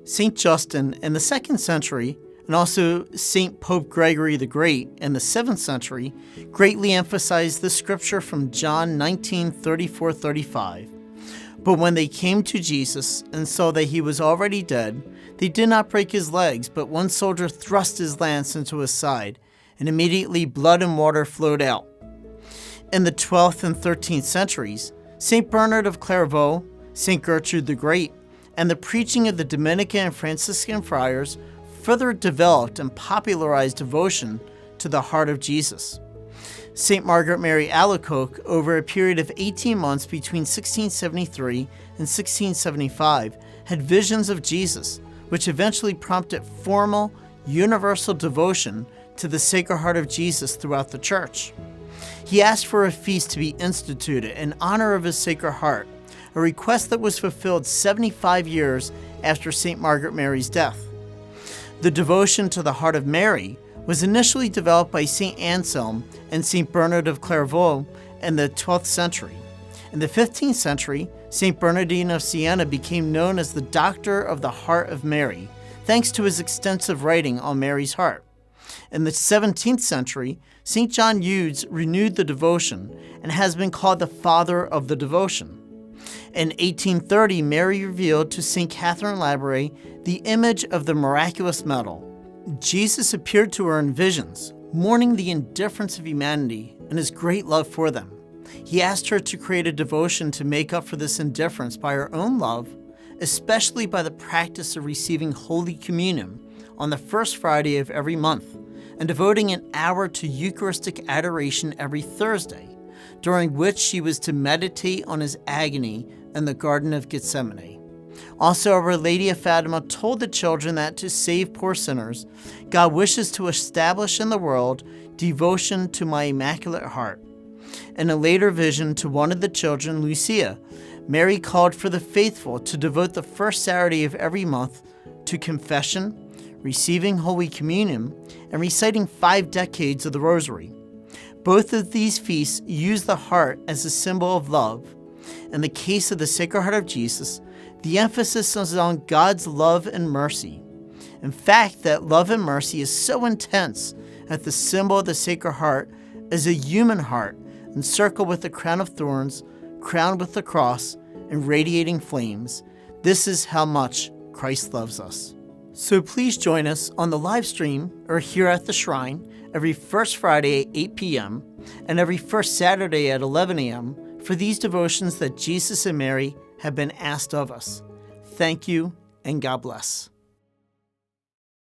St. Justin in the 2nd century, and also St. Pope Gregory the Great in the 7th century, greatly emphasized the scripture from John 19:34-35. But when they came to Jesus and saw that he was already dead, they did not break his legs, but one soldier thrust his lance into his side, and immediately blood and water flowed out. In the 12th and 13th centuries, St. Bernard of Clairvaux, St. Gertrude the Great, and the preaching of the Dominican and Franciscan friars further developed and popularized devotion to the heart of Jesus. St. Margaret Mary Alacoque, over a period of 18 months between 1673 and 1675, had visions of Jesus, which eventually prompted formal, universal devotion to the Sacred Heart of Jesus throughout the Church. He asked for a feast to be instituted in honor of his Sacred Heart, a request that was fulfilled 75 years after St. Margaret Mary's death. The devotion to the Heart of Mary was initially developed by St. Anselm and St. Bernard of Clairvaux in the 12th century. In the 15th century, St. Bernardine of Siena became known as the Doctor of the Heart of Mary, thanks to his extensive writing on Mary's heart. In the 17th century, St. John Eudes renewed the devotion and has been called the Father of the Devotion. In 1830, Mary revealed to St. Catherine Labouré the image of the miraculous medal. Jesus appeared to her in visions, mourning the indifference of humanity and his great love for them. He asked her to create a devotion to make up for this indifference by her own love, especially by the practice of receiving Holy Communion on the first Friday of every month, and devoting an hour to Eucharistic adoration every Thursday, during which she was to meditate on his agony in the Garden of Gethsemane. Also, Our Lady of Fatima told the children that to save poor sinners, God wishes to establish in the world devotion to my Immaculate Heart. In a later vision to one of the children, Lucia, Mary called for the faithful to devote the first Saturday of every month to confession, receiving Holy Communion, and reciting 5 decades of the Rosary. Both of these feasts use the heart as a symbol of love. In the case of the Sacred Heart of Jesus, the emphasis is on God's love and mercy. In fact, that love and mercy is so intense that the symbol of the Sacred Heart is a human heart encircled with a crown of thorns, crowned with the cross, and radiating flames. This is how much Christ loves us. So please join us on the live stream or here at the shrine every first Friday at 8 p.m. and every first Saturday at 11 a.m. for these devotions that Jesus and Mary have been asked of us. Thank you, and God bless.